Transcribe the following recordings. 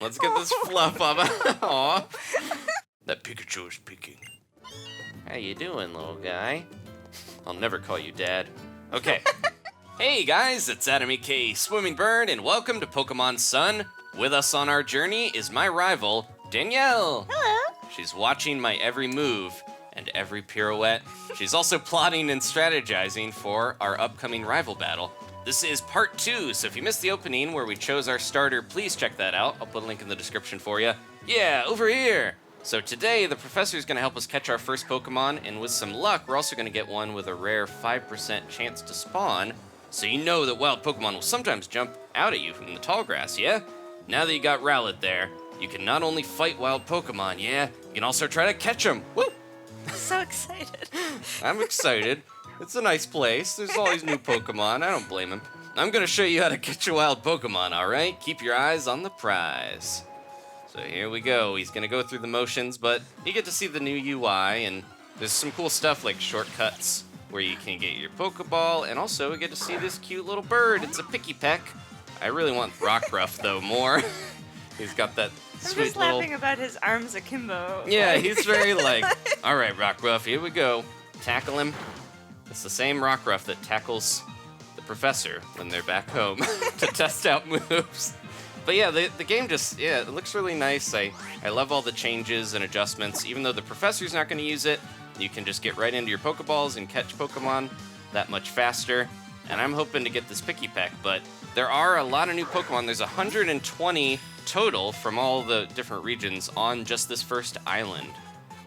Let's get this fluff up. Aw. That Pikachu is speaking. How you doing, little guy? I'll never call you Dad. Okay. Hey guys, it's Adam K. Swimming Bird, and welcome to Pokemon Sun. With us on our journey is my rival, Danielle. Hello. She's watching my every move and every pirouette. She's also plotting and strategizing for our upcoming rival battle. This is part 2, so if you missed the opening where we chose our starter, please check that out. I'll put a link in the description for you. Yeah, over here. So today, the professor is going to help us catch our first Pokemon, and with some luck, we're also going to get one with a rare 5% chance to spawn. So you know that wild Pokemon will sometimes jump out at you from the tall grass, yeah? Now that you got Rowlet there, you can not only fight wild Pokemon, yeah, you can also try to catch them. Woo! So excited. I'm excited. It's a nice place. There's all these new Pokemon. I don't blame him. I'm going to show you how to catch a wild Pokemon, all right? Keep your eyes on the prize. So here we go. He's going to go through the motions, but you get to see the new UI, and there's some cool stuff like shortcuts where you can get your Pokeball, and also we get to see this cute little bird. It's a Pikipek. I really want Rockruff, though, more. He's got that I'm sweet just little... laughing about his arms akimbo. Yeah, he's very like, all right, Rockruff, here we go. Tackle him. It's the same Rockruff that tackles the professor when they're back home to test out moves. But yeah, the game just, yeah, it looks really nice. I love all the changes and adjustments. Even though the professor's not going to use it, you can just get right into your Pokeballs and catch Pokemon that much faster. And I'm hoping to get this Pikipek, but there are a lot of new Pokemon. There's 120 total from all the different regions on just this first island.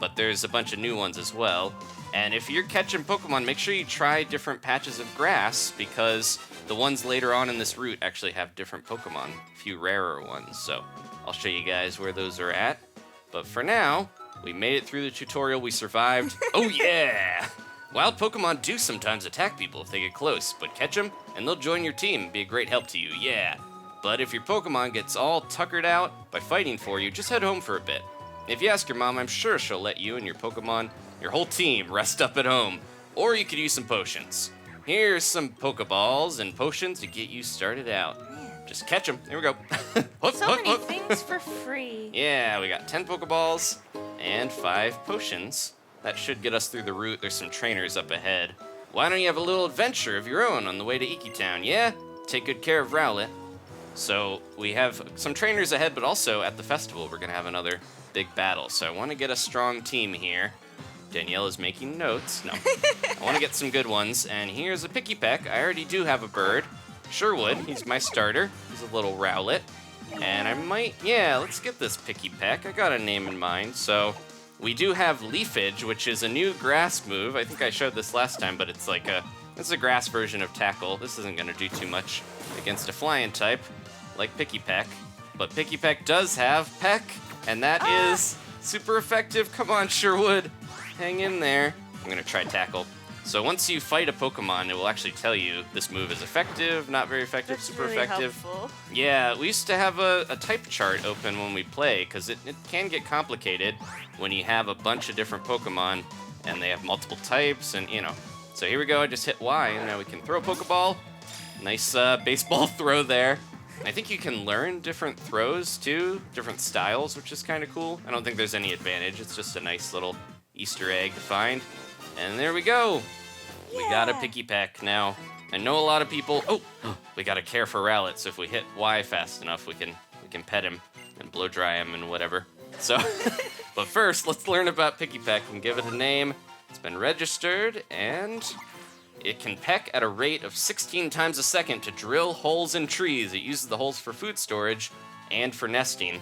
But there's a bunch of new ones as well. And if you're catching Pokemon, make sure you try different patches of grass, because the ones later on in this route actually have different Pokemon, a few rarer ones. So I'll show you guys where those are at. But for now, we made it through the tutorial, we survived. Oh yeah! Wild Pokemon do sometimes attack people if they get close, but catch them and they'll join your team and be a great help to you, yeah. But if your Pokemon gets all tuckered out by fighting for you, just head home for a bit. If you ask your mom, I'm sure she'll let you and your Pokemon, your whole team, rest up at home. Or you could use some potions. Here's some Pokeballs and potions to get you started out. Just catch them. Here we go. So many things for free. Yeah, we got 10 Pokeballs and 5 potions. That should get us through the route. There's some trainers up ahead. Why don't you have a little adventure of your own on the way to Iki Town, yeah? Take good care of Rowlet. So we have some trainers ahead, but also at the festival we're going to have another big battle. So I want to get a strong team here. Danielle is making notes. No. I want to get some good ones. And here's a Pikipek. I already do have a bird. Sherwood, he's my starter. He's a little Rowlet. And I might, yeah, let's get this Pikipek. I got a name in mind. So we do have Leafage, which is a new grass move. I think I showed this last time, but it's like it's a grass version of Tackle. This isn't going to do too much against a flying type like Pikipek. But Pikipek does have Peck, and that is super effective. Come on, Sherwood. Hang in there. I'm going to try Tackle. So once you fight a Pokemon, it will actually tell you this move is effective, not very effective, That's super really effective. Helpful. Yeah, we used to have a type chart open when we play, because it can get complicated when you have a bunch of different Pokemon and they have multiple types, and you know. So here we go, I just hit Y, and now we can throw a Pokeball. Nice baseball throw there. I think you can learn different throws too, different styles, which is kind of cool. I don't think there's any advantage, it's just a nice little Easter egg to find. And there we go. Yeah. We got a Pikipek now. I know a lot of people. Oh, we gotta care for Rowlet. So if we hit Y fast enough, we can pet him and blow dry him and whatever. So, but first, let's learn about Pikipek and give it a name. It's been registered, and it can peck at a rate of 16 times a second to drill holes in trees. It uses the holes for food storage and for nesting.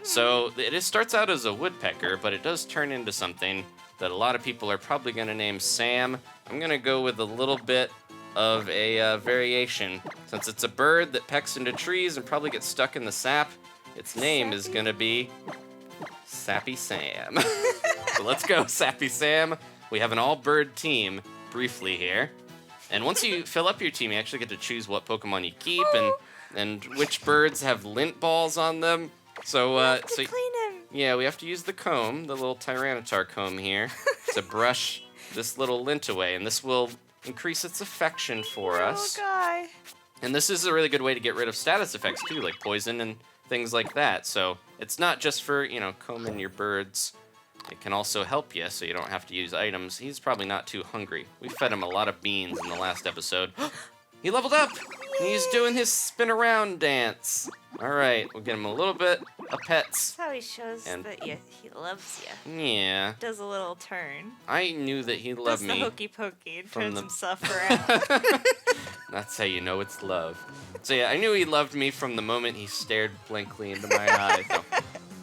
So it starts out as a woodpecker, but it does turn into something that a lot of people are probably going to name Sam. I'm going to go with a little bit of a variation. Since it's a bird that pecks into trees and probably gets stuck in the sap, its name is going to be Sappy Sam. So let's go, Sappy Sam. We have an all-bird team, briefly here. And once you fill up your team, you actually get to choose what Pokemon you keep and which birds have lint balls on them. So, clean him. Yeah, we have to use the comb, the little Tyranitar comb here, to brush this little lint away, and this will increase its affection for us. Oh, guy. And this is a really good way to get rid of status effects too, like poison things like that. So it's not just for, you know, combing your birds. It can also help you so you don't have to use items. He's probably not too hungry. We fed him a lot of beans in the last episode. He leveled up! He's doing his spin around dance. All right, we'll get him a little bit of pets. That's how he shows that he loves you. Yeah. Does a little turn. I knew that he loved me. Does the hokey pokey and turns the- himself around. That's how you know it's love. So yeah, I knew he loved me from the moment he stared blankly into my eye. So,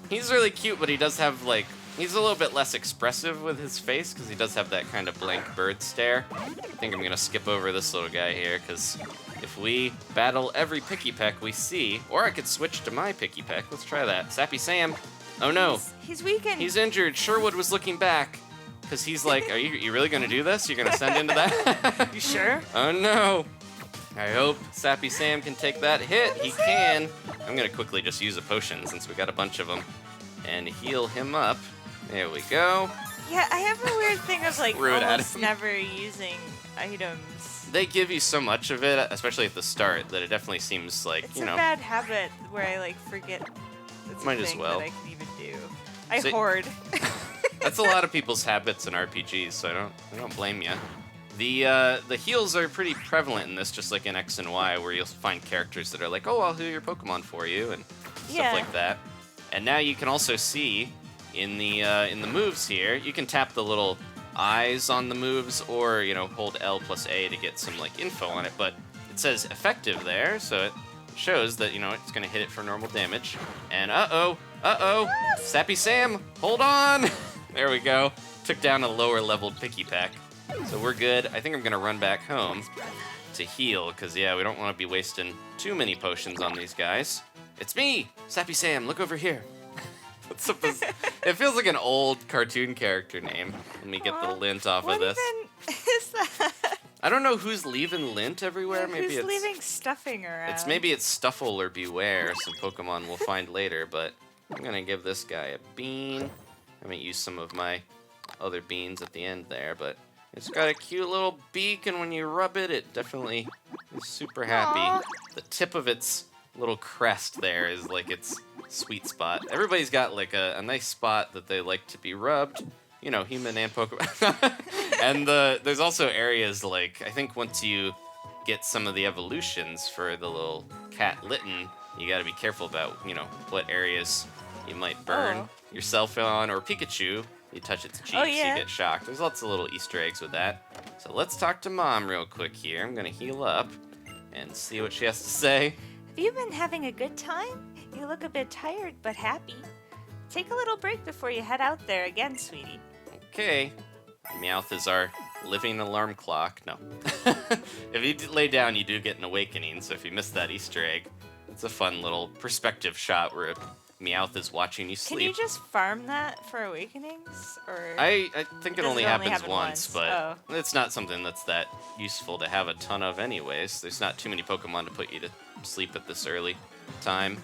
he's really cute, but he does have like, he's a little bit less expressive with his face because he does have that kind of blank bird stare. I think I'm gonna skip over this little guy here because if we battle every Pikipek we see, or I could switch to my Pikipek. Let's try that. Sappy Sam. Oh no. He's weakened. He's injured. Sherwood was looking back because he's like, are you really gonna do this? You're gonna send into that? You sure? Oh no. I hope Sappy Sam can take that hit. He can. I'm gonna quickly just use a potion since we got a bunch of them and heal him up. There we go. Yeah, I have a weird thing of like Rude almost Adam. never using items. They give you so much of it, especially at the start, that it definitely seems like, It's you a know. bad habit where I like forget it's a Might as thing well. that I can even do. I So- hoard. That's a lot of people's habits in RPGs, so I don't blame you. The heals are pretty prevalent in this, just like in X and Y, where you'll find characters that are like, oh, I'll heal your Pokemon for you, and stuff Yeah. like that. And now you can also see in the moves here, you can tap the little eyes on the moves, or you know, hold L plus A to get some like info on it. But it says effective there, so it shows that you know it's gonna hit it for normal damage. And uh oh, Sappy Sam, hold on! There we go. Took down a lower leveled Pikipek. So we're good. I think I'm gonna run back home to heal, because yeah, we don't want to be wasting too many potions on these guys. It's me, Sappy Sam, look over here. It feels like an old cartoon character name. Let me get the lint off What of this. even is that? I don't know who's leaving lint everywhere. Maybe Who's it's leaving stuffing around? it's Stuffle or Beware, some Pokemon we'll find later, but I'm gonna give this guy a bean. I haven't used some of my other beans at the end there, but it's got a cute little beak, and when you rub it, it definitely is super happy. Aw. The tip of its little crest there is like its sweet spot. Everybody's got like a nice spot that they like to be rubbed. You know, human and Pokemon. And there's also areas like, I think once you get some of the evolutions for the little cat Litten, you gotta be careful about, you know, what areas you might burn yourself on, or Pikachu, you touch its cheeks, yeah. you get shocked. There's lots of little Easter eggs with that. So let's talk to Mom real quick here. I'm gonna heal up and see what she has to say. Have you been having a good time? You look a bit tired but happy. Take a little break before you head out there again, sweetie. Okay. Meowth is our living alarm clock. No. If you lay down, you do get an awakening, so if you missed that Easter egg, it's a fun little perspective shot where Meowth is watching you Can sleep. you just farm that for awakenings? Or I think it Does only it only happens happen once, once? but it's not something that's that useful to have a ton of anyways. There's not too many Pokemon to put you to sleep at this early time,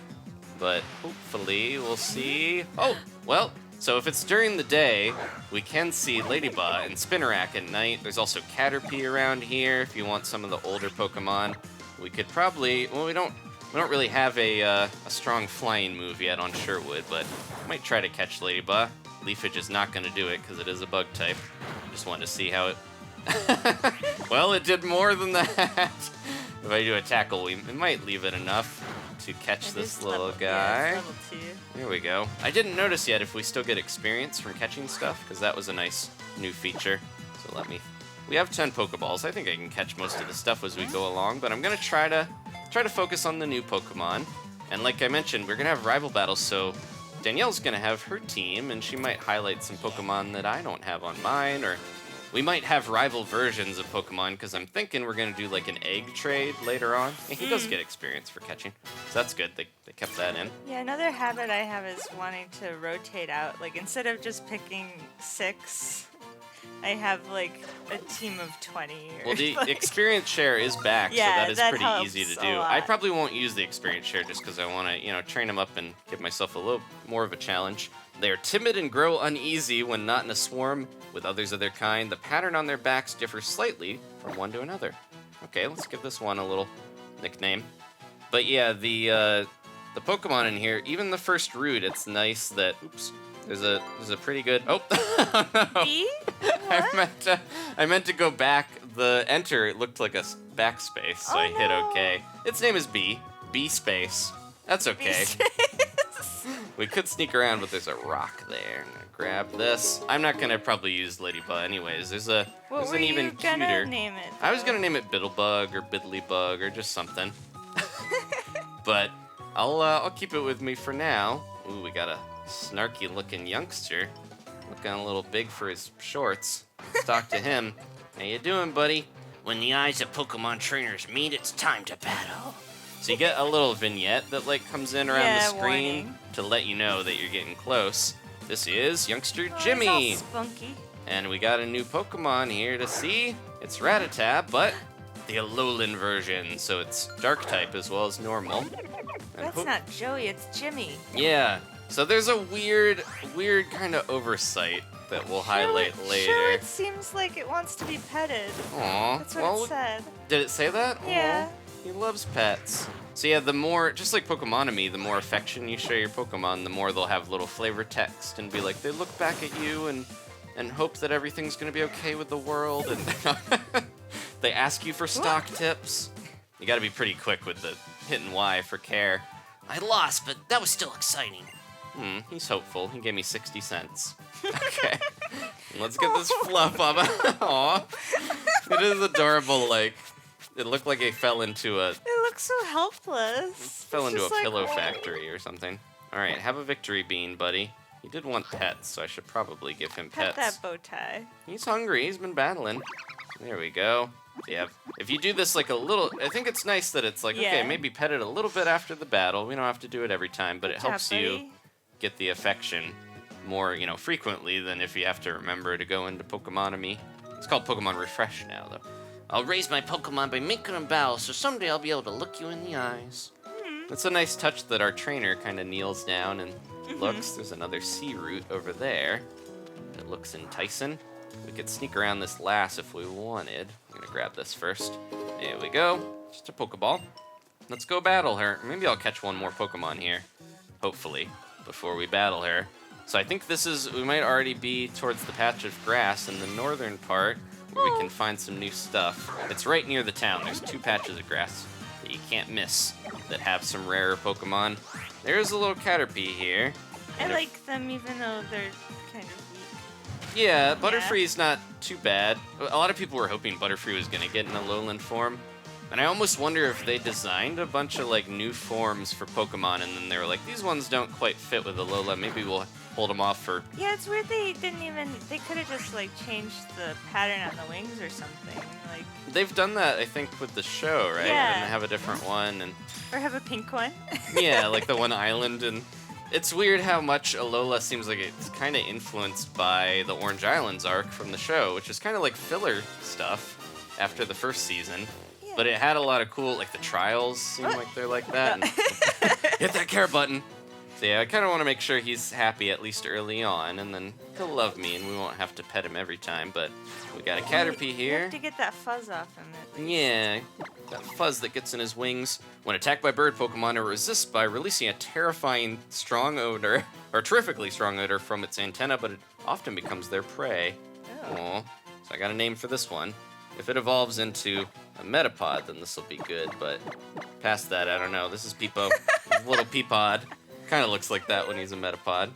but hopefully we'll see. Oh, well, so if it's during the day, we can see Ledyba and Spinarak at night. There's also Caterpie around here if you want some of the older Pokemon. We could probably, well, we don't really have a strong flying move yet on Sherwood, but might try to catch Ledyba. Leafage is not going to do it because it is a bug type. Just wanted to see how it... Well, it did more than that. If I do a tackle, it might leave it enough to catch It this is little level, guy. Yeah, it's level 2. There we go. I didn't notice yet if we still get experience from catching stuff, because that was a nice new feature. So let me... We have 10 Pokeballs. I think I can catch most of the stuff as we go along, but I'm going to try to focus on the new Pokemon. And like I mentioned, we're going to have rival battles, so Danielle's going to have her team, and she might highlight some Pokemon that I don't have on mine, or we might have rival versions of Pokemon, because I'm thinking we're going to do like an egg trade later on. And he does get experience for catching, so that's good. They kept that in. Yeah, another habit I have is wanting to rotate out. Like, instead of just picking 6, I have like a team of 20. Or Well, the like, experience share is back, Yeah, so that is that pretty helps easy to a do. lot. I probably won't use the experience share just because I want to, train them up and give myself a little more of a challenge. They are timid and grow uneasy when not in a swarm with others of their kind. The pattern on their backs differs slightly from one to another. Okay, let's give this one a little nickname. But yeah, the the Pokemon in here, even the first route, it's nice that, oops, there's a pretty good, oh, no. B? What? I meant to go back. The enter, it looked like a backspace, so I hit OK. Its name is B. B space. That's okay. We could sneak around, but there's a rock there. I'm gonna grab this. I'm not gonna probably use Ledyba anyways. There's an even cuter. Gonna name it, I was gonna name it Bittlebug or Biddlybug or just something. But I'll keep it with me for now. Ooh, we got a snarky looking youngster. Looking a little big for his shorts. Let's talk to him. How you doing, buddy? When the eyes of Pokemon trainers meet, it's time to battle. So you get a little vignette that comes in around the screen warning. To let you know that you're getting close. This is Youngster Oh, Jimmy. he's all spunky. And we got a new Pokemon here to see. It's Rattata, but the Alolan version, so it's dark type as well as normal. And That's not Joey, it's Jimmy. Yeah. So there's a weird kind of oversight that we'll highlight later. Sure, it seems like it wants to be petted. Aw. That's what it said. Did it say that? Yeah. Aw, he loves pets. So yeah, the more, just like Pokemonomy, the more affection you show your Pokemon, the more they'll have little flavor text and be like, they look back at you and hope that everything's gonna be okay with the world, and they ask you for stock tips. You gotta be pretty quick with the hitting Y for care. I lost, but that was still exciting. He's hopeful. He gave me 60 cents. Okay. Let's get this fluff up. Aw. It is adorable, it looked like it fell into a... It looks so helpless. Fell into a pillow factory or something. Alright, have a victory bean, buddy. He did want pets, so I should probably give him Pet pets. that bow tie. He's hungry. He's been battling. There we go. Yeah. If you do this a little... I think it's nice that it's okay, maybe pet it a little bit after the battle. We don't have to do it every time, but it helps you get the affection more, frequently than if you have to remember to go into Pokemonomy. It's called Pokemon Refresh now, though. I'll raise my Pokemon by making them bow, so someday I'll be able to look you in the eyes. It's a nice touch that our trainer kind of kneels down and looks. There's another sea route over there. It looks enticing. We could sneak around this lass if we wanted. I'm gonna grab this first. There we go. Just a Pokeball. Let's go battle her. Maybe I'll catch one more Pokemon here. Hopefully, before we battle her. So I think we might already be towards the patch of grass in the northern part where we can find some new stuff. It's right near the town. There's 2 patches of grass that you can't miss that have some rarer Pokemon. There's a little Caterpie here. I like them even though they're kind of weak. Yeah, Butterfree's not too bad. A lot of people were hoping Butterfree was going to get an Alolan form. And I almost wonder if they designed a bunch of new forms for Pokemon and then they were like, these ones don't quite fit with Alola. Maybe we'll hold them off for... Yeah, it's weird they could have just changed the pattern on the wings or something. They've done that, I think, with the show, right? Yeah. And they have a different one. Or have a pink one. Yeah, like the one island. And it's weird how much Alola seems like it's kind of influenced by the Orange Islands arc from the show, which is kind of like filler stuff after the first season. Yeah. But it had a lot of cool, the trials seem like they're like that. And hit that care button. So yeah, I kind of want to make sure he's happy at least early on, and then he'll love me, and we won't have to pet him every time. But we got a Caterpie here. You have to get that fuzz off him. At least. Yeah, that fuzz that gets in his wings. When attacked by bird Pokemon, it resists by releasing a terrifying strong odor, or terrifically strong odor from its antenna, but it often becomes their prey. Oh. Aww. So I got a name for this one. If it evolves into a Metapod, then this will be good, but past that, I don't know. This is Peepo, little Peapod. Kind of looks like that when he's a Metapod.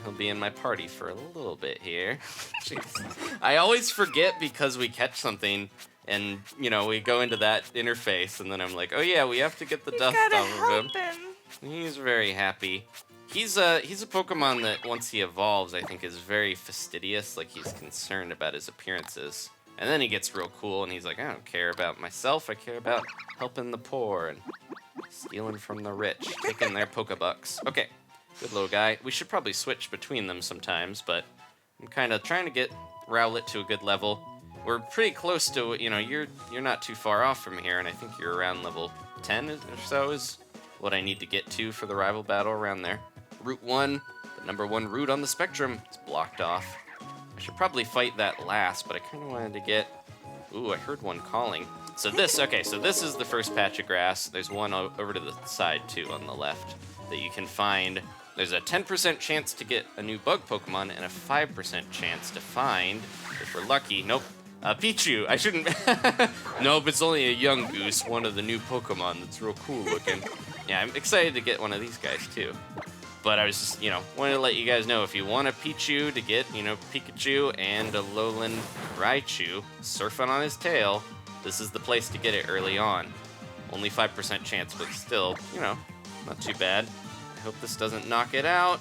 He'll be in my party for a little bit here. Jeez. I always forget because we catch something and, we go into that interface and then I'm like, oh yeah, we have to get the dust off of him. He's very happy. He's a Pokemon that once he evolves, I think is very fastidious. He's concerned about his appearances. And then he gets real cool and he's like, I don't care about myself. I care about helping the poor and stealing from the rich, taking their Pokebucks. Okay, good little guy. We should probably switch between them sometimes, but I'm kind of trying to get Rowlet to a good level. We're pretty close to, you're not too far off from here, and I think you're around level 10 or so is what I need to get to for the rival battle around there. Route 1, the number 1 route on the spectrum, is blocked off. I should probably fight that last, but I kind of wanted to get Ooh, I heard one calling. So this is the first patch of grass. There's one over to the side, too, on the left, that you can find. There's a 10% chance to get a new bug Pokemon and a 5% chance to find, if we're lucky, nope, Pichu. I shouldn't. Nope, it's only a Yungoos, one of the new Pokemon that's real cool looking. Yeah, I'm excited to get one of these guys too. But I was just, wanted to let you guys know if you want a Pichu to get, Pikachu and a Alolan Raichu surfing on his tail, this is the place to get it early on. Only 5% chance, but still, not too bad. I hope this doesn't knock it out.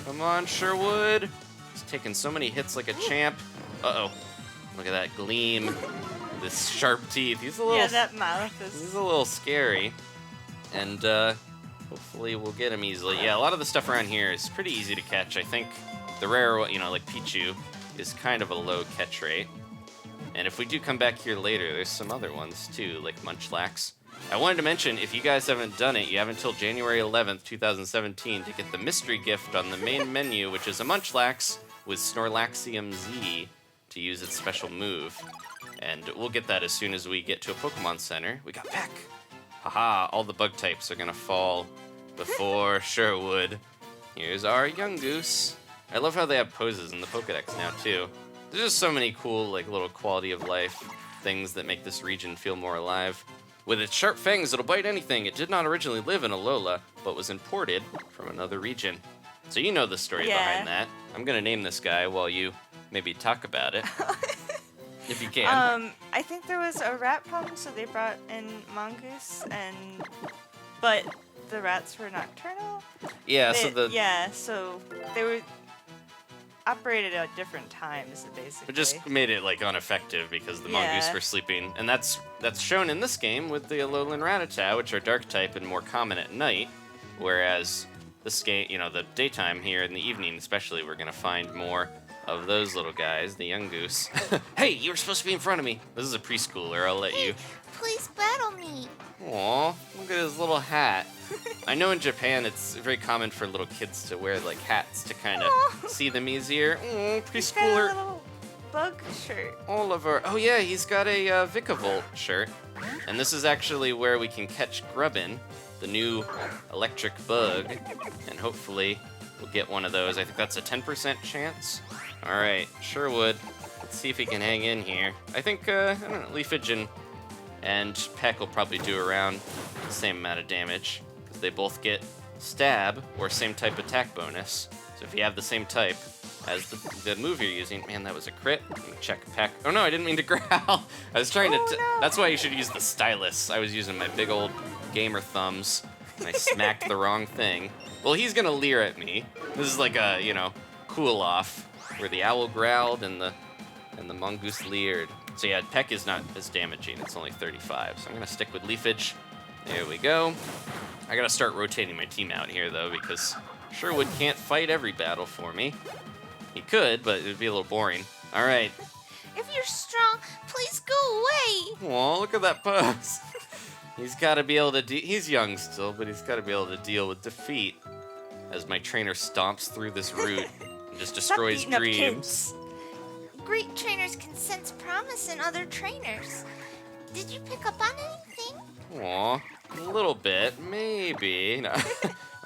Come on, Sherwood. He's taking so many hits like a champ. Uh-oh. Look at that gleam. This sharp teeth. He's a little... Yeah, that mouth is... He's a little scary. And, hopefully we'll get him easily. Yeah, a lot of the stuff around here is pretty easy to catch. I think the rare, like Pichu, is kind of a low catch rate. And if we do come back here later, there's some other ones, too, like Munchlax. I wanted to mention, if you guys haven't done it, you have until January 11th, 2017 to get the mystery gift on the main menu, which is a Munchlax with Snorlaxium Z to use its special move. And we'll get that as soon as we get to a Pokemon Center. We got Peck! Haha, all the bug types are gonna fall before Sherwood. Here's our Yungoos. I love how they have poses in the Pokedex now, too. There's just so many cool, little quality of life things that make this region feel more alive. With its sharp fangs, it'll bite anything. It did not originally live in Alola, but was imported from another region. So you know the story behind that. I'm gonna name this guy while you maybe talk about it. If you can. I think there was a rat problem, so they brought in mongoose, but the rats were nocturnal. Yeah, so they were operated at different times, basically. It just made it ineffective because the mongoose were sleeping, and that's shown in this game with the Alolan Rattata, which are dark type and more common at night, whereas this game, the daytime here in the evening especially, we're gonna find more of those little guys, the Yungoos. Hey, you were supposed to be in front of me. This is a preschooler, I'll let you. Please battle me. Aw, look at his little hat. I know in Japan it's very common for little kids to wear hats to kind of see them easier. Preschooler. He's got a little bug shirt. Oliver. Oh yeah, he's got a Vikavolt shirt. And this is actually where we can catch Grubbin, the new electric bug. And hopefully we'll get one of those. I think that's a 10% chance. All right, Sherwood. Let's see if he can hang in here. I think, I don't know, Leafage and Peck will probably do around the same amount of damage, because they both get stab or same type attack bonus. So if you have the same type as the move you're using, man, that was a crit. Let me check Peck. Oh no, I didn't mean to growl. I was trying to. That's why you should use the stylus. I was using my big old gamer thumbs, and I smacked the wrong thing. Well, he's gonna leer at me. This is like a, cool off, where the owl growled and the mongoose leered. So yeah, Peck is not as damaging. It's only 35. So I'm gonna stick with Leafage. There we go. I gotta start rotating my team out here though, because Sherwood can't fight every battle for me. He could, but it would be a little boring. All right. If you're strong, please go away. Aw, look at that pose. He's got to be able to he's young still, but he's got to be able to deal with defeat as my trainer stomps through this route and just destroys dreams. Great trainers can sense promise in other trainers. Did you pick up on anything? Aw, a little bit, maybe. No.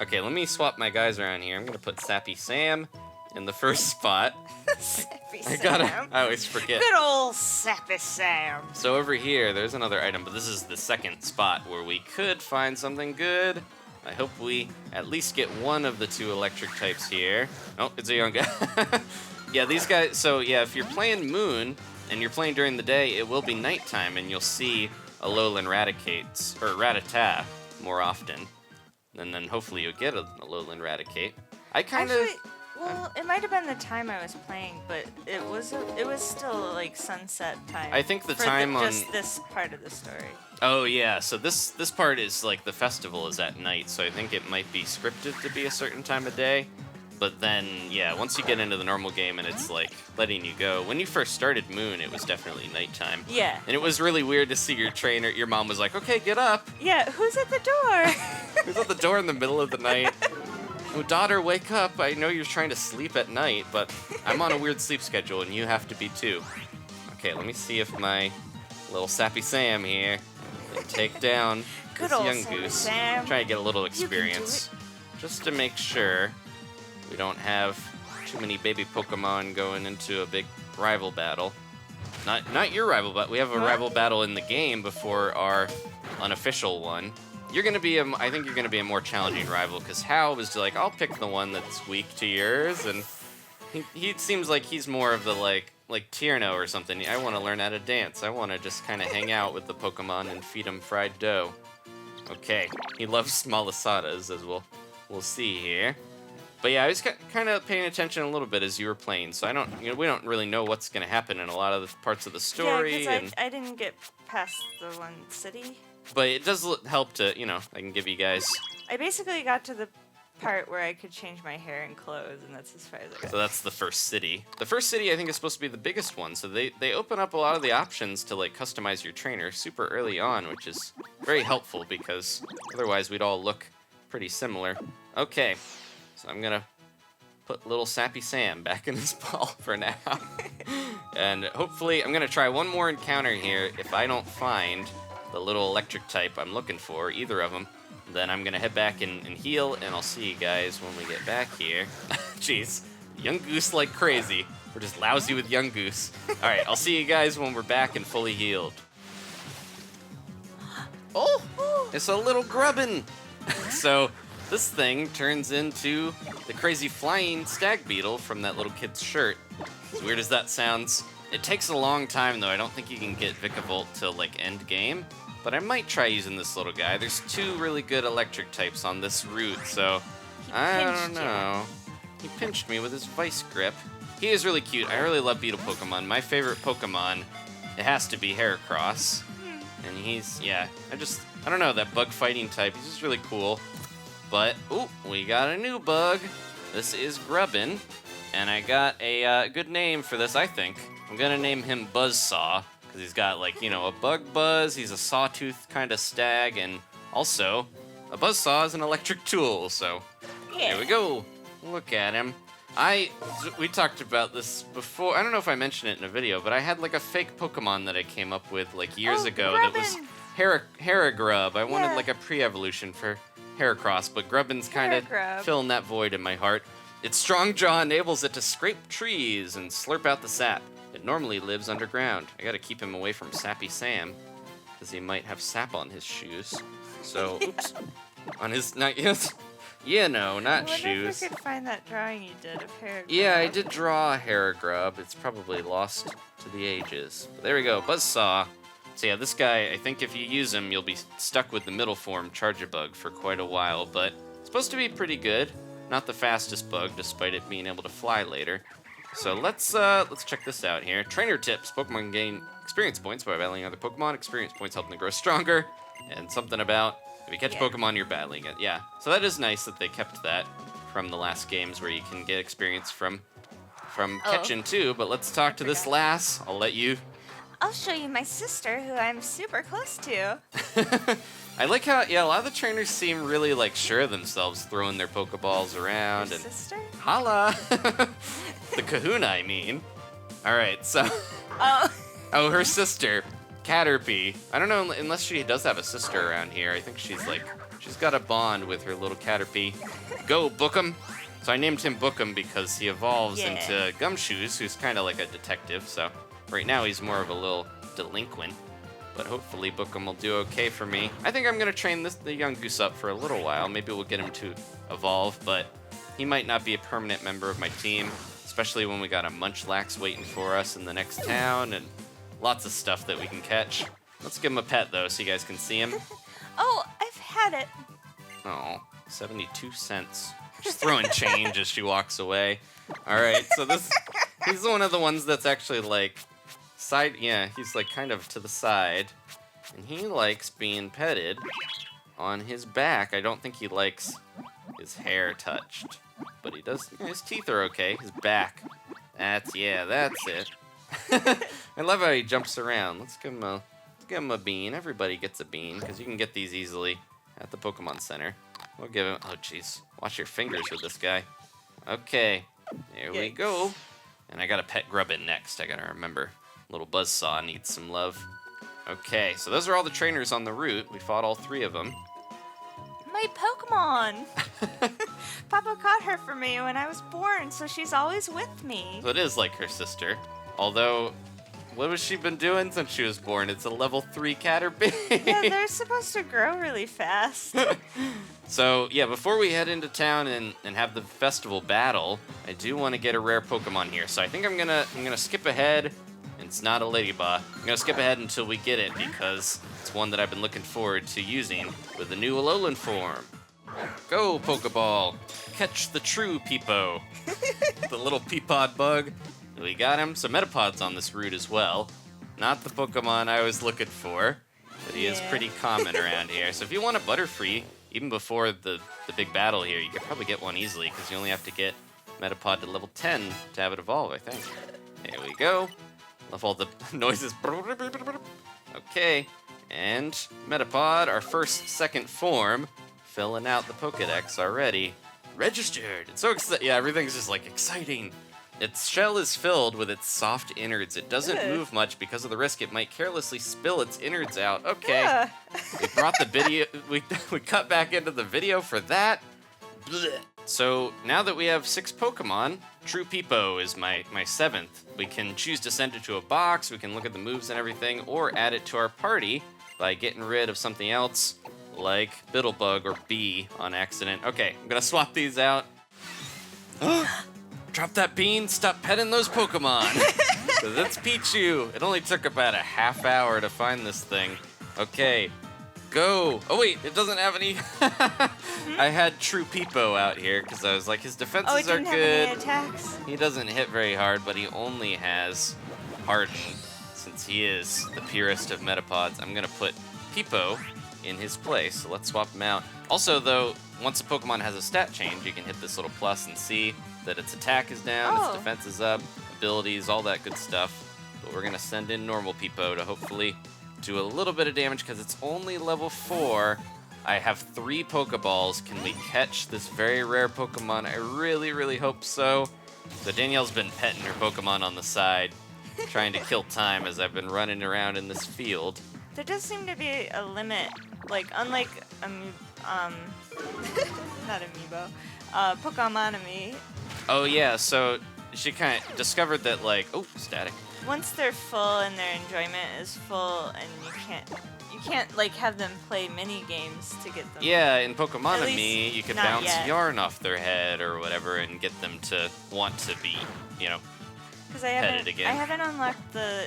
Okay, let me swap my guys around here. I'm going to put Sappy Sam in the first spot. Sappy Sam. I always forget. Good old Sappy Sam. So over here, there's another item, but this is the second spot where we could find something good. I hope we at least get one of the two electric types here. Oh, it's a young guy. Yeah, these guys, so yeah, if you're playing Moon and you're playing during the day, it will be nighttime and you'll see Alolan Rattata more often. And then hopefully you'll get a Alolan Raticate. Well, it might have been the time I was playing, but it was still sunset time. I think just this part of the story. Oh yeah, so this part is the festival is at night, so I think it might be scripted to be a certain time of day. But then, yeah, once you get into the normal game and it's letting you go. When you first started Moon, it was definitely nighttime. Yeah. And it was really weird to see your trainer. Your mom was like, "Okay, get up." Yeah, who's at the door? Who's at the door in the middle of the night? Oh, daughter, wake up. I know you're trying to sleep at night, but I'm on a weird sleep schedule and you have to be too. Okay, let me see if my little Sappy Sam here and take down Good this old young Sappy goose. Sam. Try to get a little can do experience, just to make sure we don't have too many baby Pokemon going into a big rival battle. Not your rival, but we have a rival battle in the game before our unofficial one. You're gonna be I think you're gonna be a more challenging rival because Hal was like, I'll pick the one that's weak to yours, and he seems like he's more of the like Tierno or something. I want to learn how to dance. I want to just kind of hang out with the Pokemon and feed him fried dough. Okay, he loves Malasadas, as we'll see here. But yeah, I was kind of paying attention a little bit as you were playing, so we don't really know what's gonna happen in a lot of the parts of the story. Yeah, because I didn't get past the one city. But it does help to, I can give you guys. I basically got to the part where I could change my hair and clothes, and that's as far as I got. So that's the first city. The first city I think is supposed to be the biggest one, so they open up a lot of the options to like customize your trainer super early on, which is very helpful because otherwise we'd all look pretty similar. Okay, so I'm gonna put little Sappy Sam back in his ball for now. And hopefully I'm gonna try one more encounter here. If I don't find the little electric type I'm looking for, either of them, then I'm gonna head back and heal, and I'll see you guys when we get back here. Jeez, Yungoos like crazy. We're just lousy with Yungoos. All right, I'll see you guys when we're back and fully healed. Oh, it's a little Grubbin. So this thing turns into the crazy flying stag beetle from that little kid's shirt. As weird as that sounds, it takes a long time though. I don't think you can get Vikavolt till like end game. But I might try using this little guy. There's 2 really good electric types on this route, so I don't know. He pinched me with his vice grip. He is really cute. I really love beetle Pokemon. My favorite Pokemon, it has to be Heracross. And he's, I don't know, that bug fighting type. He's just really cool. But, ooh, we got a new bug. This is Grubbin. And I got a good name for this, I think. I'm gonna name him Buzzsaw. Because he's got, like, a bug buzz, he's a sawtooth kind of stag, and also, a buzzsaw is an electric tool, so here we go. Look at him. We talked about this before. I don't know if I mentioned it in a video, but I had, like, a fake Pokemon that I came up with, like, years ago Grubbin. that was Heragrub. I wanted, like, a pre-evolution for Heracross, but Grubbin's kind of filling that void in my heart. Its strong jaw enables it to scrape trees and slurp out the sap. It normally lives underground. I gotta keep him away from Sappy Sam, because he might have sap on his shoes. So, oops. On his, not shoes. I wonder if you could find that drawing you did of Heragrub. Yeah, I did draw a Heragrub. It's probably lost to the ages. But there we go, Buzzsaw. So yeah, this guy, I think if you use him, you'll be stuck with the middle form Charjabug for quite a while, but it's supposed to be pretty good. Not the fastest bug, despite it being able to fly later. So let's check this out here. Trainer tips. Pokemon gain experience points by battling other Pokemon. Experience points help them grow stronger. And something about if you catch Pokemon, you're battling it. Yeah. So that is nice that they kept that from the last games where you can get experience from catching too. But let's talk to this lass. I'll show you my sister, who I'm super close to. I like how, a lot of the trainers seem really, like, sure of themselves, throwing their Pokeballs around. Your sister? Hala! The Kahuna, I mean. Alright, so... Oh, her sister, Caterpie. I don't know, unless she does have a sister around here. I think she's got a bond with her little Caterpie. Go, Bookum! So I named him Bookum because he evolves into Gumshoes, who's kind of like a detective, so... Right now, he's more of a little delinquent. But hopefully Bookum will do okay for me. I think I'm going to train the Yungoos up for a little while. Maybe we'll get him to evolve, but he might not be a permanent member of my team, especially when we got a Munchlax waiting for us in the next town, and lots of stuff that we can catch. Let's give him a pet, though, so you guys can see him. Oh, I've had it. Oh, 72 cents. She's throwing change as she walks away. All right, so he's one of the ones that's actually, like, he's like kind of to the side, and he likes being petted on his back. I don't think he likes his hair touched, but he does. His teeth are okay. His back, that's it. I love how he jumps around. Let's give him a bean. Everybody gets a bean because you can get these easily at the Pokemon Center. We'll give him. Oh, jeez, wash your fingers with this guy. Okay, there we go. And I gotta pet Grubbin next. I gotta remember. Little Buzzsaw needs some love. Okay, so those are all the trainers on the route. We fought all 3 of them. My Pokemon! Papa caught her for me when I was born, so she's always with me. So it is like her sister. Although, what has she been doing since she was born? It's a level 3 Caterpie. Yeah, they're supposed to grow really fast. So, yeah, before we head into town and have the festival battle, I do want to get a rare Pokemon here. So I think I'm gonna skip ahead. It's not a Ledyba. I'm gonna skip ahead until we get it because it's one that I've been looking forward to using with the new Alolan form. Go, Pokeball! Catch the true Peepo. The little Peapod bug. We got him. So Metapod's on this route as well. Not the Pokemon I was looking for, but he is pretty common around here. So if you want a Butterfree, even before the big battle here, you could probably get one easily because you only have to get Metapod to level 10 to have it evolve, I think. There we go. Love all the noises. Okay, and Metapod, our second form, filling out the Pokedex already. Registered! It's so exciting. Yeah, everything's just like exciting. Its shell is filled with its soft innards. It doesn't move much because of the risk it might carelessly spill its innards out. Okay, we brought the video. We cut back into the video for that. Blech. So now that we have 6 Pokemon, True Peepo is my 7th. We can choose to send it to a box, we can look at the moves and everything, or add it to our party by getting rid of something else like Bittlebug or Bee on accident. Okay, I'm gonna swap these out. Drop that bean, stop petting those Pokemon. Because it's Pichu. It only took about a half hour to find this thing. Okay. Go! Oh wait, it doesn't have any. I had True Peepo out here because I was like, his defenses are good. Have any attacks? He doesn't hit very hard, but he only has Harden. Since he is the purest of Metapods, I'm gonna put Peepo in his place. So let's swap him out. Also, though, once a Pokemon has a stat change, you can hit this little plus and see that its attack is down, its defense is up, abilities, all that good stuff. But we're gonna send in normal Peepo to hopefully do a little bit of damage because it's only level 4. I have 3 Pokeballs. Can we catch this very rare Pokemon? I really, really hope so. So Danielle's been petting her Pokemon on the side, trying to kill time as I've been running around in this field. There does seem to be a limit, like unlike not Amiibo, Pokemonami. Oh yeah, so she kind of discovered that like, oh, static. Once they're full and their enjoyment is full, and you can't like have them play mini games to get them. Yeah, in Pokemonami, you could bounce yet. yarn off their head or whatever and get them to want to be, Because I petted again. haven't unlocked the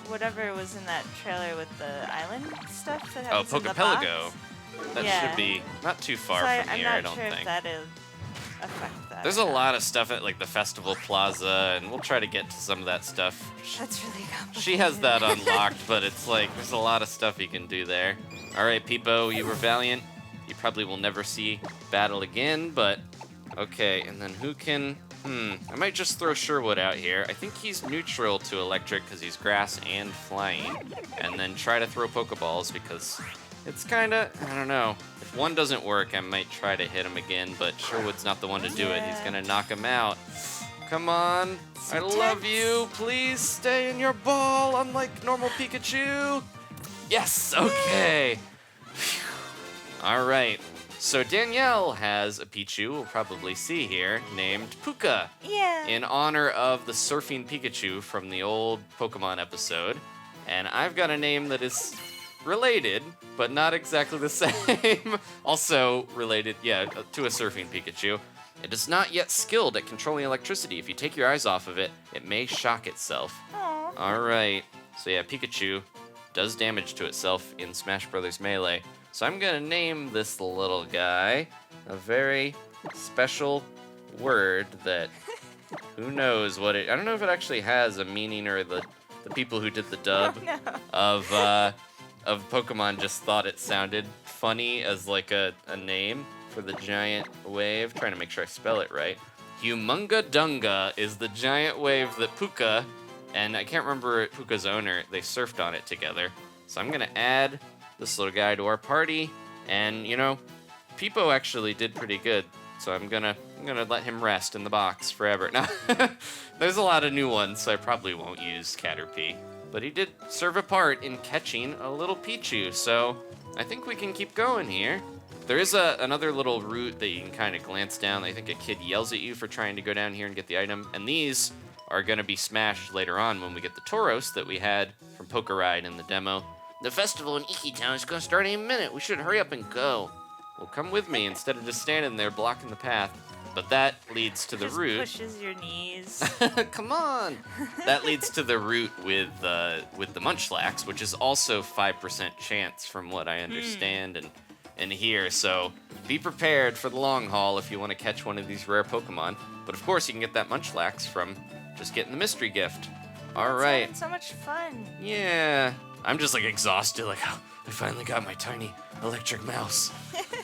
whatever was in that trailer with the island stuff that Oh, happens in the Pokepelago. box. That should be not too far So from I'm here, not I don't sure think. if that'll affect that. There's a lot of stuff at like the Festival Plaza, and we'll try to get to some of that stuff. That's really complicated. She has that unlocked, but it's like there's a lot of stuff you can do there. All right, Peepo, you were valiant. You probably will never see battle again, but okay. And then who can? I might just throw Sherwood out here. I think he's neutral to electric because he's grass and flying. And then try to throw Pokeballs because it's kind of, I don't know. If one doesn't work, I might try to hit him again, but Sherwood's not the one to do it. He's going to knock him out. Come on. I love you. Please stay in your ball, unlike normal Pikachu. Yes, okay. All right. So Danielle has a Pichu, we'll probably see here, named Puka. Yeah. In honor of the surfing Pikachu from the old Pokemon episode. And I've got a name that is related, but not exactly the same. Also related, to a surfing Pikachu. It is not yet skilled at controlling electricity. If you take your eyes off of it, it may shock itself. Aww. All right. So yeah, Pikachu does damage to itself in Smash Bros. Melee. So I'm gonna name this little guy a very special word that who knows what it. I don't know if it actually has a meaning or the people who did the dub of Pokemon just thought it sounded funny as like a name for the giant wave. Trying to make sure I spell it right. Humungadunga is the giant wave that Puka, and I can't remember Puka's owner, they surfed on it together. So I'm gonna add this little guy to our party, and Peepo actually did pretty good, so I'm gonna let him rest in the box forever. Now, there's a lot of new ones, so I probably won't use Caterpie. but he did serve a part in catching a little Pichu, so I think we can keep going here. There is another little route that you can kind of glance down. I think a kid yells at you for trying to go down here and get the item, and these are going to be smashed later on when we get the Tauros that we had from Poker Ride in the demo. The festival in Iki Town is going to start in a minute. We should hurry up and go. Well, come with me instead of just standing there blocking the path. But that leads to the route. Pushes your knees. Come on. That leads to the route with the Munchlax, which is also 5% chance from what I understand and hear. So be prepared for the long haul if you want to catch one of these rare Pokemon. But of course, you can get that Munchlax from just getting the mystery gift. All right. So much fun. Yeah. I'm just like exhausted, like, oh, I finally got my tiny electric mouse.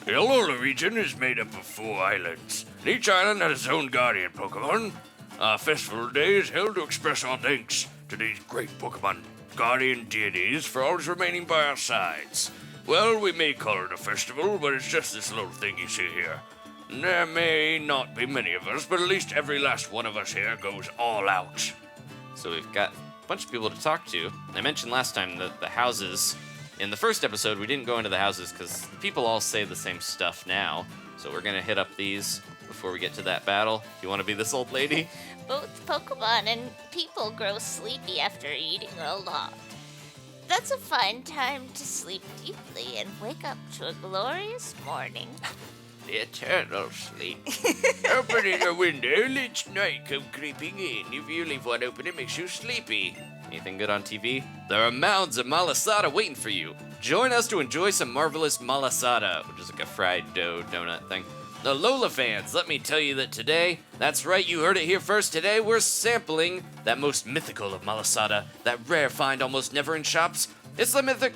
The Alola region is made up of 4 islands, and each island has its own guardian Pokemon. Our festival day is held to express our thanks to these great Pokemon guardian deities for always remaining by our sides. Well, we may call it a festival, but it's just this little thing you see here. There may not be many of us, but at least every last one of us here goes all out. So we've got a bunch of people to talk to. I mentioned last time that the houses, in the first episode, we didn't go into the houses because people all say the same stuff now. So we're going to hit up these before we get to that battle. You want to be this old lady? Both Pokemon and people grow sleepy after eating a lot. That's a fine time to sleep deeply and wake up to a glorious morning. The eternal sleep. Opening a window lets night come creeping in. If you leave one open, it makes you sleepy. Anything good on TV? There are mounds of Malasada waiting for you. Join us to enjoy some marvelous Malasada, which is like a fried dough donut thing. The Lola fans, let me tell you that today, that's right, you heard it here first, today we're sampling that most mythical of Malasada, that rare find almost never in shops. It's the mythic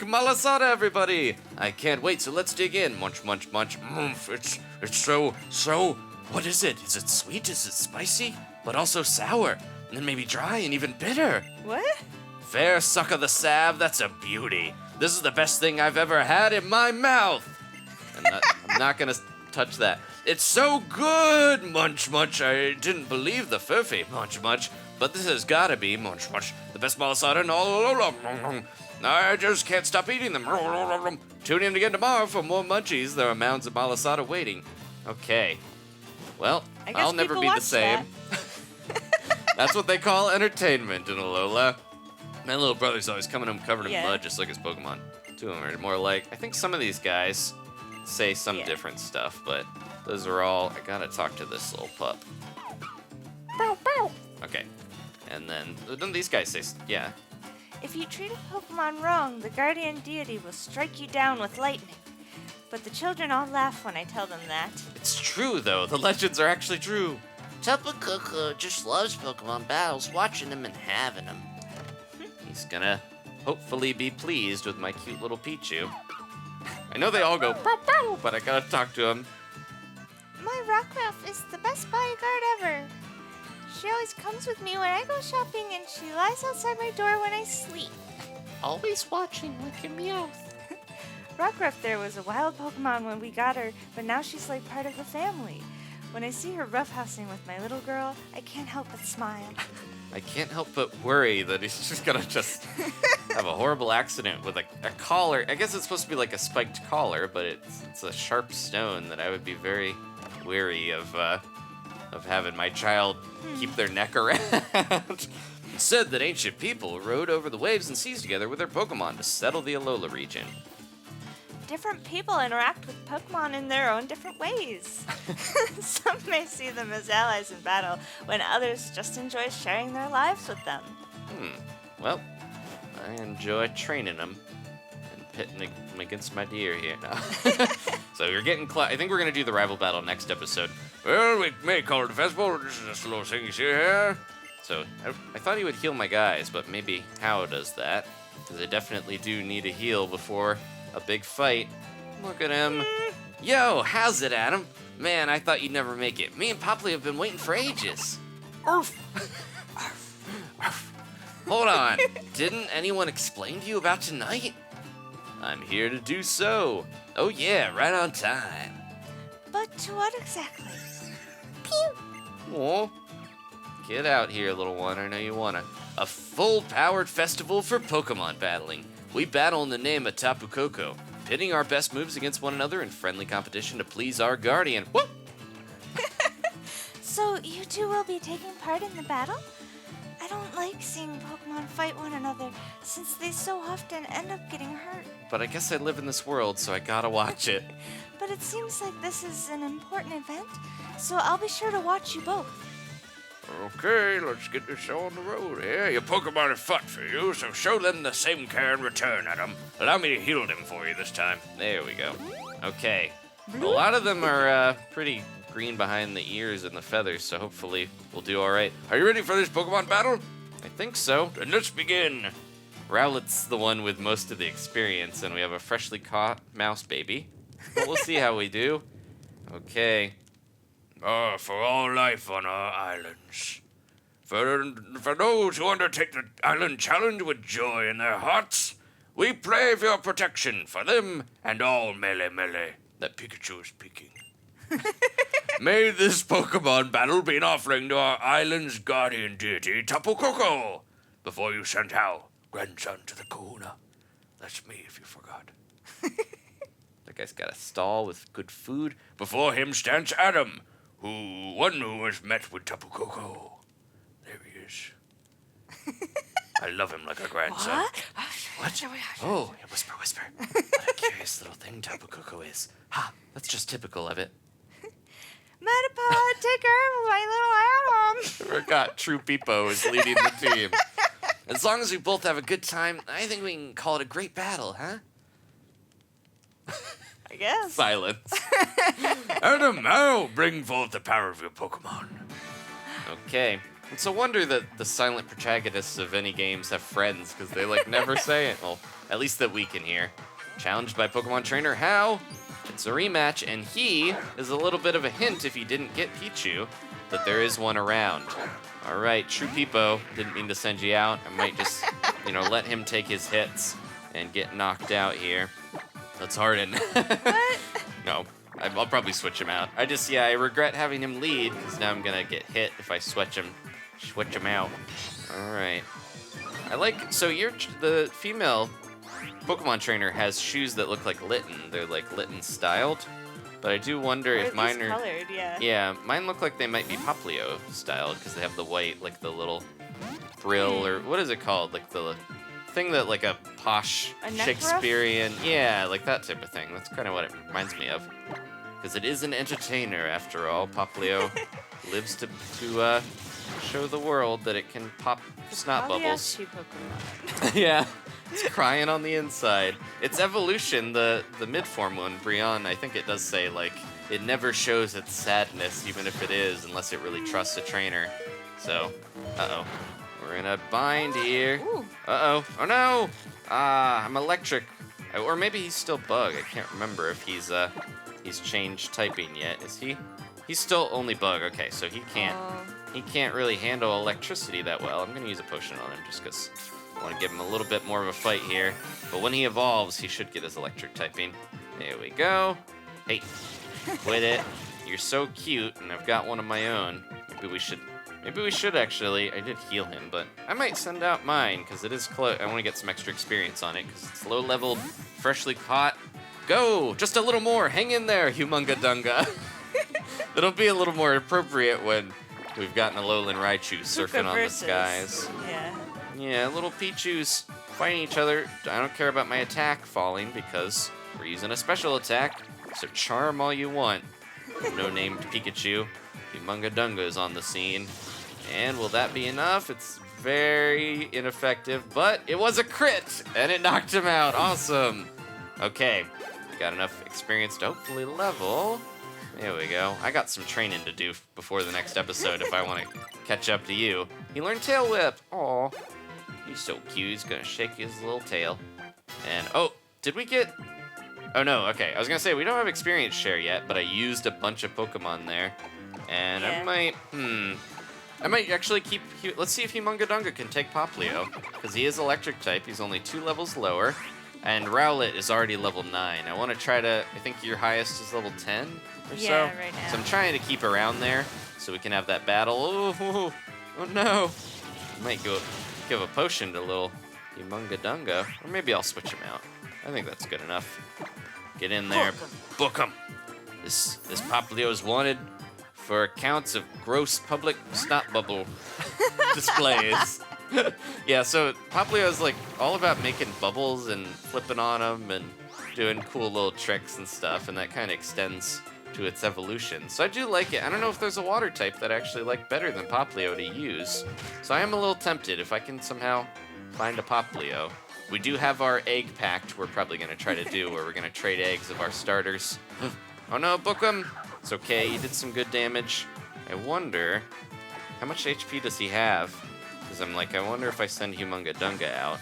Malasada, everybody! I can't wait, so let's dig in. Munch, munch, munch. It's so... What is it? Is it sweet? Is it spicy? But also sour? And then maybe dry and even bitter. What? Fair suck of the salve, that's a beauty. This is the best thing I've ever had in my mouth. I'm not gonna touch that. It's so good, munch, munch. I didn't believe the Furfy, munch, munch. But this has gotta be, munch, munch, the best Malasada in all Alola. I just can't stop eating them. Tune in again tomorrow for more munchies. There are mounds of Malasada waiting. Okay. Well, I'll never be the same. That's what they call entertainment in Alola. My little brother's always coming home covered in mud, just like his Pokemon. Two of them are more like, I think some of these guys say some different stuff, but those are all, I gotta talk to this little pup. Bow, bow. Okay. And then, don't these guys say, yeah. If you treat a Pokemon wrong, the guardian deity will strike you down with lightning. But the children all laugh when I tell them that. It's true, though. The legends are actually true. Tapu Koko just loves Pokemon battles, watching them and having them. He's gonna hopefully be pleased with my cute little Pichu. I know they all go, pow, pow, but I gotta talk to him. My Rockruff is the best bodyguard ever. She always comes with me when I go shopping, and she lies outside my door when I sleep. Always watching like your Meowth. Rockruff there was a wild Pokemon when we got her, but now she's like part of the family. When I see her roughhousing with my little girl, I can't help but smile. I can't help but worry that he's just gonna have a horrible accident with a collar. I guess it's supposed to be like a spiked collar, but it's a sharp stone that I would be very wary of having my child keep their neck around. It said that ancient people rode over the waves and seas together with their Pokemon to settle the Alola region. Different people interact with Pokemon in their own different ways. Some may see them as allies in battle, when others just enjoy sharing their lives with them. Well, I enjoy training them and pitting them against my deer here now. So you're getting I think we're going to do the rival battle next episode. Well, we may call it a festival. This is just a little thing you see here. So I thought he would heal my guys, but maybe How does that. Because I definitely do need a heal before a big fight. Look at him. Yo, how's it, Adam? Man, I thought you'd never make it. Me and Popplio have been waiting for ages. Hold on. Didn't anyone explain to you about tonight? I'm here to do so. Oh yeah, right on time. But to what exactly? Pew! Aw. Get out here, little one. I know you wanna. a full-powered festival for Pokemon battling. We battle in the name of Tapu Koko, pitting our best moves against one another in friendly competition to please our guardian. Whoop! So you two will be taking part in the battle? I don't like seeing Pokemon fight one another, since they so often end up getting hurt. But I guess I live in this world, so I gotta watch it. But it seems like this is an important event, so I'll be sure to watch you both. Okay, let's get this show on the road here. Your Pokemon have fought for you, so show them the same care in return, Adam. Allow me to heal them for you this time. There we go. Okay. A lot of them are pretty green behind the ears and the feathers, so hopefully we'll do all right. Are you ready for this Pokemon battle? I think so. Then let's begin. Rowlet's the one with most of the experience, and we have a freshly caught mouse baby. But we'll see how we do. Okay. For all life on our islands. For those who undertake the island challenge with joy in their hearts, we pray for your protection for them and all melee. That Pikachu is speaking. May this Pokemon battle be an offering to our island's guardian deity, Tapu Koko. Before you send Hal, grandson to the Kahuna. That's me, if you forgot. That guy's got a stall with good food. Before him stands Adam, who has met with Tapu Koko. There he is. I love him like a grandson. What? Oh, yeah, whisper. What a curious little thing Tapu Koko is. Ha, that's just typical of it. Metapod, take care of my little Adam. I forgot True Peepo is leading the team. As long as we both have a good time, I think we can call it a great battle, huh? I guess. Silence. Adam, now bring forth the power of your Pokemon. Okay. It's a wonder that the silent protagonists of any games have friends, because they, never say it. Well, at least that we can hear. Challenged by Pokemon trainer Hal. It's a rematch, and he is a little bit of a hint, if he didn't get Pichu, that there is one around. All right, True Peepo, didn't mean to send you out. I might just, let him take his hits and get knocked out here. Let's harden. What? No, I'll probably switch him out. I regret having him lead, because now I'm going to get hit if I switch him out. All right. So the female Pokemon trainer has shoes that look like Litten. They're Litten styled. But I do wonder if mine are colored, yeah. Yeah, mine look like they might be Popplio styled because they have the white, the little frill, or what is it called? The thing that a posh A neck Shakespearean, yeah, that type of thing. That's kind of what it reminds me of. Because it is an entertainer after all. Popplio lives to show the world that it can pop snot bubbles. Pokemon. Yeah. It's crying on the inside. Its evolution, the mid-form one, Brion, I think it does say, it never shows its sadness, even if it is, unless it really trusts a trainer. So, uh-oh. We're in a bind here. Ooh. Uh-oh. Oh, no! I'm electric. Or maybe he's still bug. I can't remember if he's changed typing yet. Is he? He's still only bug. Okay, so he can't really handle electricity that well. I'm going to use a potion on him just because I want to give him a little bit more of a fight here. But when he evolves, he should get his electric typing. There we go. Hey, quit it. You're so cute, and I've got one of my own. Maybe we should actually. I did heal him, but I might send out mine because it is close. I want to get some extra experience on it because it's low-leveled, freshly caught. Go! Just a little more. Hang in there, Humungadunga. It'll be a little more appropriate when we've got an Alolan Raichu surfing on the skies. Yeah. Yeah, little Pichus fighting each other. I don't care about my attack falling because we're using a special attack, so charm all you want. No named Pikachu. Humungadunga is on the scene. And will that be enough? It's very ineffective, but it was a crit, and it knocked him out. Awesome. Okay, got enough experience to hopefully level. There we go. I got some training to do before the next episode if I want to catch up to you. He learned Tail Whip. Aw. He's so cute. He's going to shake his little tail. And, oh, did we get... Oh, no, okay. I was going to say, we don't have experience share yet, but I used a bunch of Pokemon there. And yeah. I might actually keep... Let's see if Humungadunga can take Popplio, because he is electric type. He's only 2 levels lower. And Rowlet is already level 9. I want to try to... I think your highest is level 10 or so. Yeah, right now. So I'm trying to keep around there so we can have that battle. Oh no. I might go give a potion to little Humungadunga. Or maybe I'll switch him out. I think that's good enough. Get in there. Book him. This Popplio is wanted for accounts of gross public snot bubble displays. Yeah, so Popplio is like all about making bubbles and flipping on them and doing cool little tricks and stuff, and that kind of extends to its evolution. So I do like it. I don't know if there's a water type that I actually like better than Popplio to use. So I am a little tempted if I can somehow find a Popplio. We do have our egg pact we're probably going to try to do, where we're going to trade eggs of our starters. Oh no, book him! It's okay, he did some good damage. I wonder, how much HP does he have? Because I'm like, I wonder if I send Humungadunga out,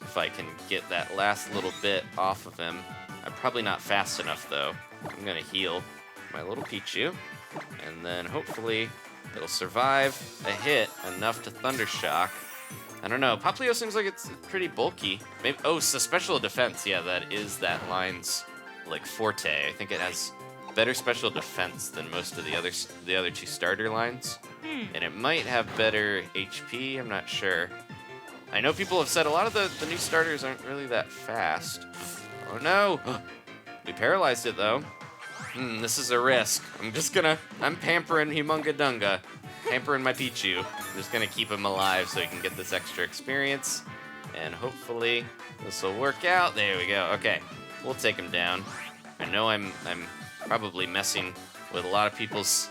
if I can get that last little bit off of him. I'm probably not fast enough though. I'm gonna heal my little Pichu, and then hopefully it'll survive a hit enough to Thundershock. I don't know, Popplio seems like it's pretty bulky. Maybe, oh, so special defense, yeah, that is that line's like forte. I think it has better special defense than most of the other two starter lines. And it might have better HP, I'm not sure. I know people have said a lot of the new starters aren't really that fast. Oh no! We paralyzed it though. This is a risk. I'm pampering Humungadunga. Pampering my Pichu. I'm just gonna keep him alive so he can get this extra experience. And hopefully this will work out. There we go. Okay, we'll take him down. I know I'm probably messing with a lot of people's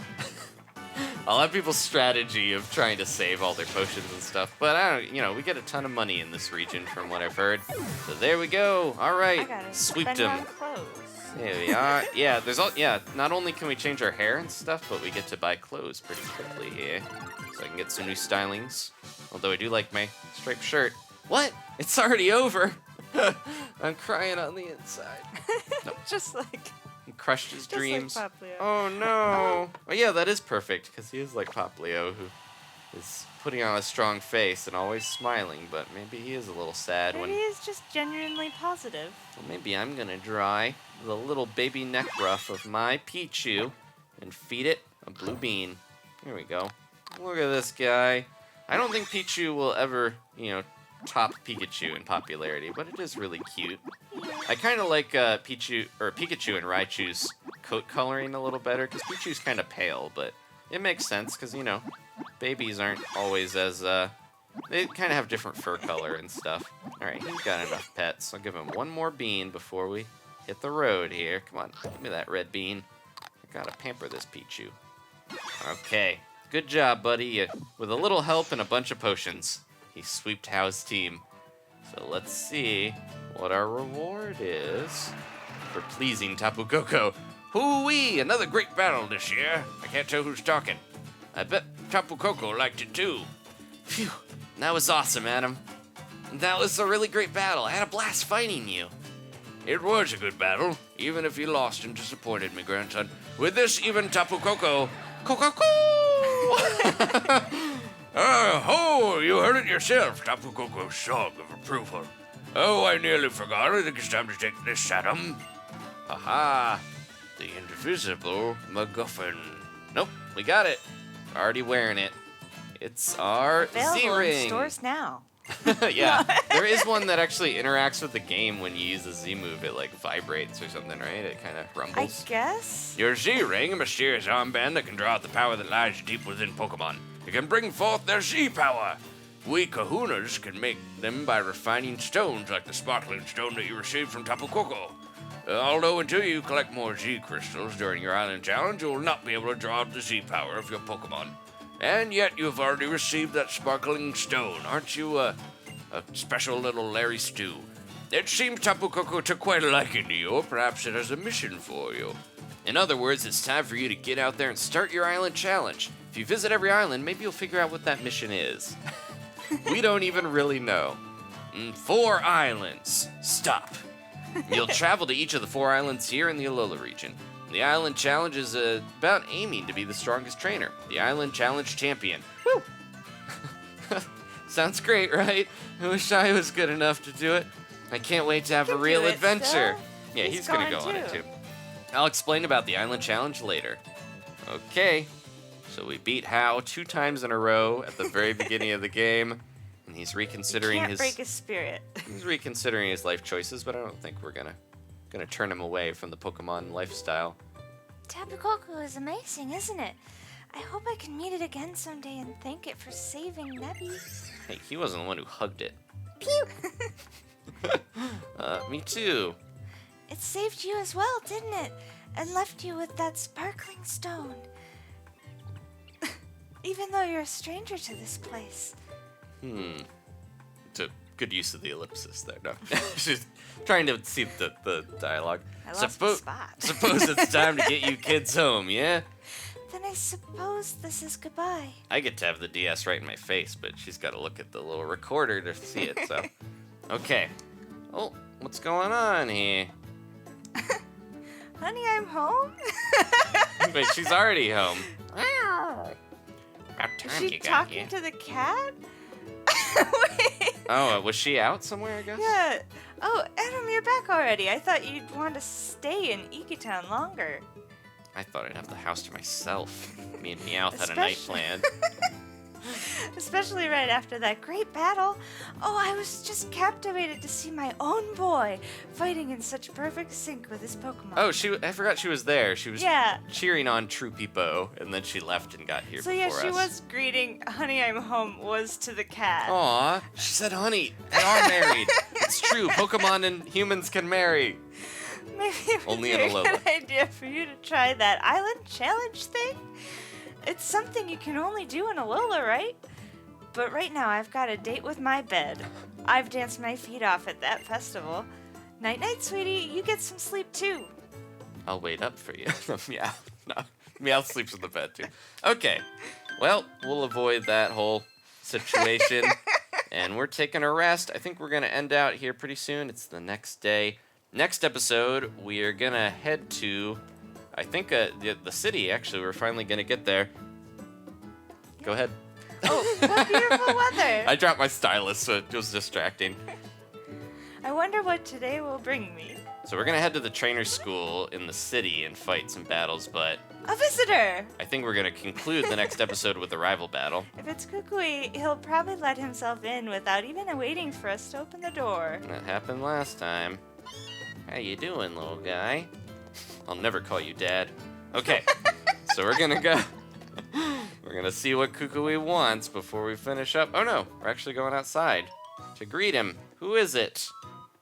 strategy of trying to save all their potions and stuff, but I don't, we get a ton of money in this region from what I've heard. So there we go. All right, sweeped him. There we are. Yeah, not only can we change our hair and stuff, but we get to buy clothes pretty quickly here. So I can get some new stylings. Although I do like my striped shirt. What? It's already over. I'm crying on the inside. Nope. Just like... He crushed his dreams. Like Popplio. Oh no! Oh yeah, that is perfect, because he is like Popplio, who is putting on a strong face and always smiling, but maybe he is a little sad Maybe he's just genuinely positive. Well, maybe I'm gonna dry the little baby neck ruff of my Pichu and feed it a blue bean. Here we go. Look at this guy. I don't think Pichu will ever, top Pikachu in popularity, but it is really cute. I kind of like Pikachu and Raichu's coat coloring a little better, because Pichu's kind of pale, but it makes sense, because, babies aren't always as, they kind of have different fur color and stuff. Alright, he's got enough pets. I'll give him one more bean before we hit the road here. Come on, give me that red bean. I gotta pamper this Pichu. Okay, good job, buddy. With a little help and a bunch of potions, he sweeped Hao's team. So let's see what our reward is for pleasing Tapu Koko. Hoo-wee! Another great battle this year. I can't tell who's talking. I bet Tapu Koko liked it too. Phew, that was awesome, Adam. That was a really great battle. I had a blast fighting you. It was a good battle, even if you lost and disappointed me, grandson. With this, even Tapu Koko... Ko-ko-ko! Oh, you heard it yourself, Tapu Koko's song of approval. Oh, I nearly forgot. I think it's time to take this at him. Aha! The indivisible MacGuffin. Nope, we got it. Already wearing it. It's our Available Z-Ring. in stores now. Yeah, there is one that actually interacts with the game when you use a Z move. It like vibrates or something, right? It kind of rumbles. I guess. Your Z-Ring, a mysterious armband that can draw out the power that lies deep within Pokemon. It can bring forth their Z-power. We Kahunas can make them by refining stones like the sparkling stone that you received from Tapu Koko. Although until you collect more Z crystals during your island challenge, you will not be able to draw out the Z power of your Pokemon. And yet you have already received that sparkling stone. Aren't you a special little Larry Stew? It seems Tapu Koko took quite a liking to you, or perhaps it has a mission for you. In other words, it's time for you to get out there and start your island challenge. If you visit every island, maybe you'll figure out what that mission is. We don't even really know. 4 islands. Stop. You'll travel to each of the 4 islands here in the Alola region. The Island Challenge is about aiming to be the strongest trainer. The Island Challenge champion. Woo! Sounds great, right? I wish I was good enough to do it. I can't wait to have a real adventure. Yeah, he's gonna go on it too. I'll explain about the Island Challenge later. Okay, so we beat Hao 2 times in a row at the very beginning of the game. And he's You reconsidering can't break his spirit. he's reconsidering his life choices, but I don't think we're gonna turn him away from the Pokemon lifestyle. Tapu Koko is amazing, isn't it? I hope I can meet it again someday and thank it for saving Nebby. Hey, he wasn't the one who hugged it. Pew! Me too. It saved you as well, didn't it? And left you with that sparkling stone. Even though you're a stranger to this place. It's a good use of the ellipsis there. No, she's trying to see the dialogue. I lost my spot. Suppose it's time to get you kids home, yeah? Then I suppose this is goodbye. I get to have the DS right in my face, but she's got to look at the little recorder to see it, so. Okay. Oh, what's going on here? Honey, I'm home? Wait, she's already home. About Is time she you got talking here. to the cat? Wait. Oh, was she out somewhere, I guess? Yeah. Oh, Adam, you're back already. I thought you'd want to stay in Iki Town longer. I thought I'd have the house to myself. Me and Meowth had a night planned. Especially right after that great battle. Oh, I was just captivated to see my own boy fighting in such perfect sync with his Pokemon. Oh, I forgot she was there. She was Yeah. cheering on True Peepo, and then she left and got here So before yeah, us. she was greeting Honey, I'm home was to the cat. Aw, she said, honey, they are married. It's true, Pokemon and humans can marry. Maybe it would Only be in a Alola. good idea for you to try that island challenge thing. It's something you can only do in Alola, right? But right now I've got a date with my bed. I've danced my feet off at that festival. Night-night, sweetie. You get some sleep too. I'll wait up for you. Meowth. No, Meowth sleeps in the bed too. Okay, well, we'll avoid that whole situation. And we're taking a rest. I think we're going to end out here pretty soon. It's the next day. Next episode, we are going to head to, I think, the city, actually. We're finally going to get there. Go ahead. Oh, what beautiful weather. I dropped my stylus, so it was distracting. I wonder what today will bring me. So we're going to head to the trainer school in the city and fight some battles, but A visitor! I think we're going to conclude the next episode with a rival battle. If it's Kukui, he'll probably let himself in without even waiting for us to open the door. That happened last time. How you doing, little guy? I'll never call you Dad. Okay, so we're gonna go. We're gonna see what Kukui wants before we finish up. Oh no, we're actually going outside to greet him. Who is it?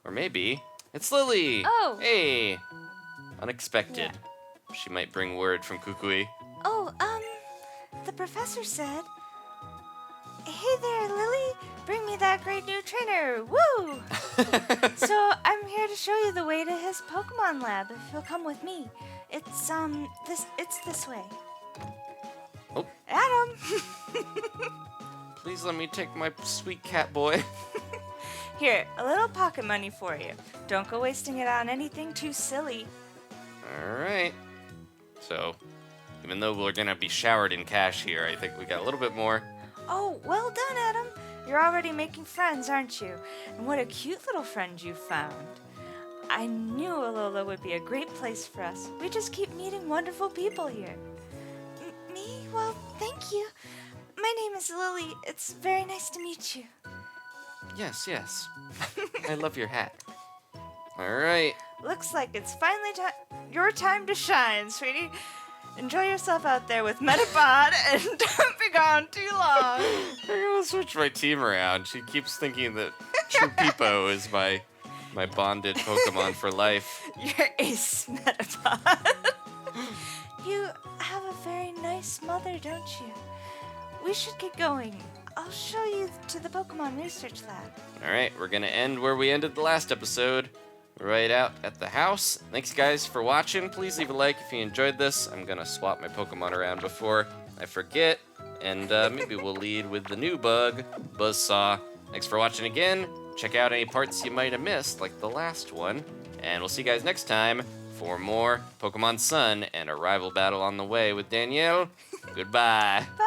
Or maybe it's Lillie. Oh. Hey. Unexpected. She might bring word from Kukui. Oh, the professor said, "Hey there, Lillie, bring me that great new trainer, woo!" So I'm here to show you the way to his Pokemon lab if you'll come with me. It's this way. Oh. Adam! Please let me take my sweet cat boy. Here, a little pocket money for you. Don't go wasting it on anything too silly. Alright. So, even though we're gonna be showered in cash here, I think we got a little bit more. Oh, well done, Adam. You're already making friends, aren't you? And what a cute little friend you found. I knew Alola would be a great place for us. We just keep meeting wonderful people here. Me? Well, thank you. My name is Lillie. It's very nice to meet you. Yes. I love your hat. Alright. Looks like it's finally your time to shine, sweetie. Enjoy yourself out there with Metapod and don't be gone too long. I'm gonna switch my team around. She keeps thinking that True Peepo is my bonded Pokemon for life. You're ace, Metapod. You have a very nice mother, don't you? We should get going. I'll show you to the Pokemon Research Lab. Alright, we're gonna end where we ended the last episode. Right out at the house. Thanks guys for watching. Please leave a like if you enjoyed this. I'm gonna swap my Pokemon around before I forget. And maybe we'll lead with the new bug, Buzzsaw. Thanks for watching again. Check out any parts you might have missed, like the last one. And we'll see you guys next time for more Pokemon Sun and a rival battle on the way with Danielle. Goodbye. Bye.